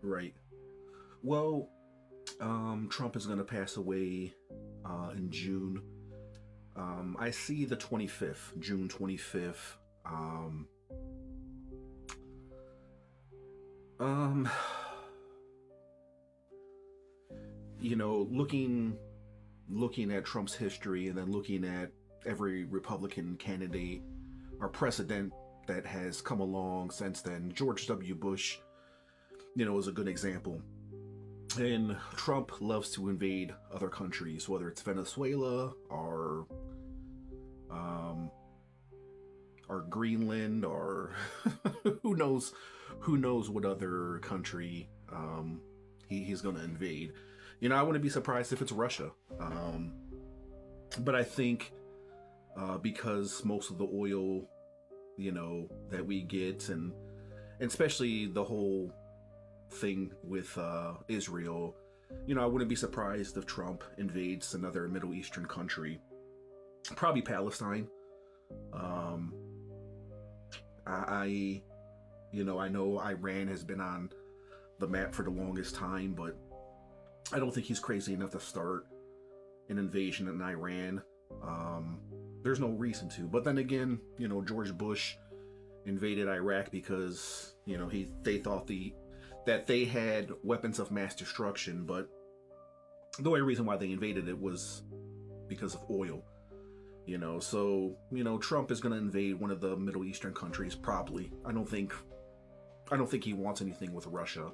Right. Well, Trump is going to pass away in June. I see the 25th, June 25th. Um, um, looking at Trump's history and then looking at every Republican candidate or president that has come along since then, George W. Bush, is a good example. And Trump loves to invade other countries, whether it's Venezuela um, or Greenland or who knows what other country he's going to invade. I wouldn't be surprised if it's Russia. But I think because most of the oil, that we get, and especially the whole thing with Israel, I wouldn't be surprised if Trump invades another Middle Eastern country, probably Palestine. Um, I, I know Iran has been on the map for the longest time, but I don't think he's crazy enough to start an invasion in Iran. There's no reason to. But then again, George Bush invaded Iraq because they thought that they had weapons of mass destruction, but the only reason why they invaded it was because of oil. So Trump is going to invade one of the Middle Eastern countries probably. I don't think he wants anything with Russia.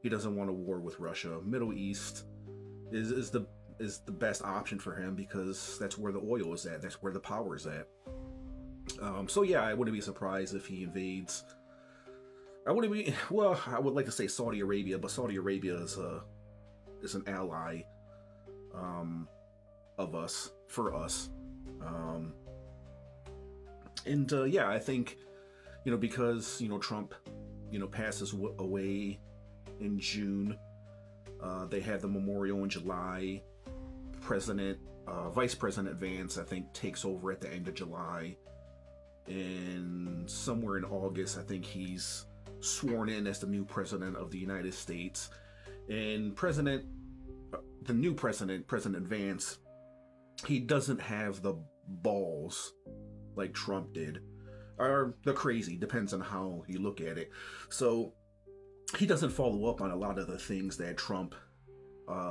He doesn't want a war with Russia. Middle East is the best option for him because that's where the oil is at. That's where the power is at. So yeah, I wouldn't be surprised if he invades. I wouldn't be. Well, I would like to say Saudi Arabia, but Saudi Arabia is an ally of us, for us. Yeah, I think because Trump passes away in June. They had the memorial in July. Vice President Vance, I think, takes over at the end of July. And somewhere in August, I think he's sworn in as the new president of the United States. And the new president, President Vance, he doesn't have the balls like Trump did. Or the crazy, depends on how you look at it. So he doesn't follow up on a lot of the things that Trump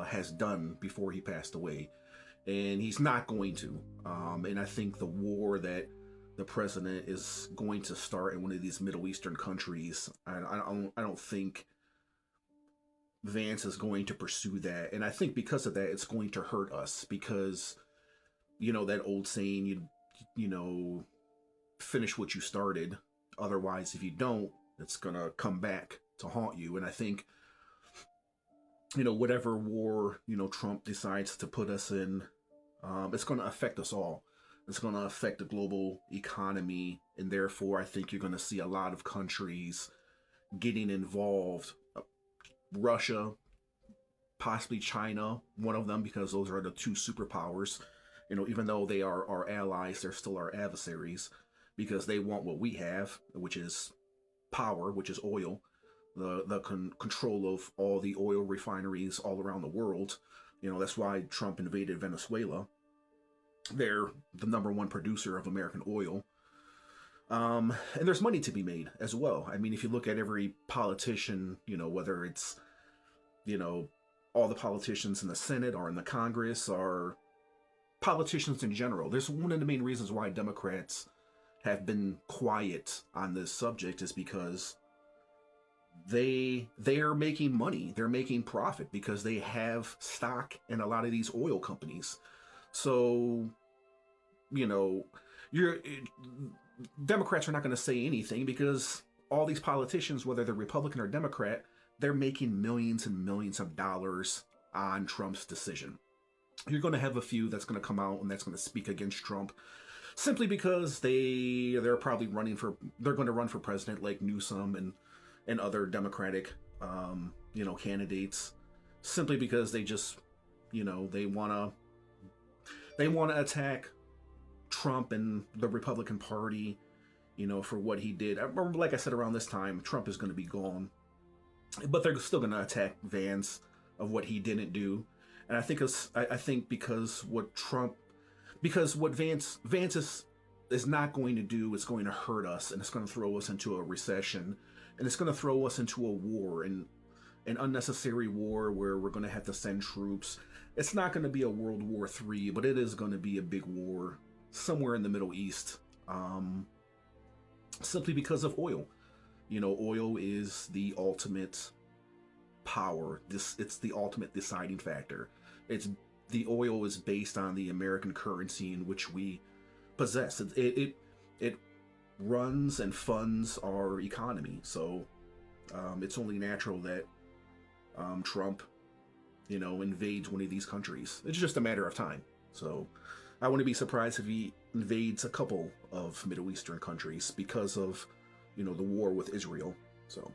has done before he passed away, and he's not going to. And I think the war that the president is going to start in one of these Middle Eastern countries, I don't think Vance is going to pursue that. And I think because of that, it's going to hurt us because, that old saying, you finish what you started. Otherwise, if you don't, it's gonna come back to haunt you. And I think, whatever war, Trump decides to put us in, it's going to affect us all. It's going to affect the global economy. And therefore, I think you're going to see a lot of countries getting involved. Russia, possibly China, one of them, because those are the two superpowers. Even though they are our allies, they're still our adversaries because they want what we have, which is power, which is oil. The control of all the oil refineries all around the world. That's why Trump invaded Venezuela. They're the number one producer of American oil. And there's money to be made as well. I mean, if you look at every politician, whether it's, all the politicians in the Senate or in the Congress or politicians in general, there's one of the main reasons why Democrats have been quiet on this subject is because they are making money. They're making profit because they have stock in a lot of these oil companies. So, Democrats are not going to say anything because all these politicians, whether they're Republican or Democrat, they're making millions and millions of dollars on Trump's decision. You're going to have a few that's going to come out and that's going to speak against Trump simply because they're probably they're going to run for president, like Newsom and other Democratic, candidates, simply because they just, they want to attack Trump and the Republican Party, for what he did. I remember, like I said, around this time, Trump is going to be gone. but they're still going to attack Vance of what he didn't do. And I think because what Vance is not going to do is going to hurt us, and it's going to throw us into a recession, and it's going to throw us into a war, and an unnecessary war where we're going to have to send troops. It's not going to be a World War III, but it is going to be a big war somewhere in the Middle East, simply because of oil. You know, oil is the ultimate power. It's the ultimate deciding factor. It's the oil is based on the American currency in which we possess. It runs and funds our economy. So it's only natural that Trump, invades one of these countries. It's just a matter of time. So I wouldn't be surprised if he invades a couple of Middle Eastern countries because of, the war with Israel. So.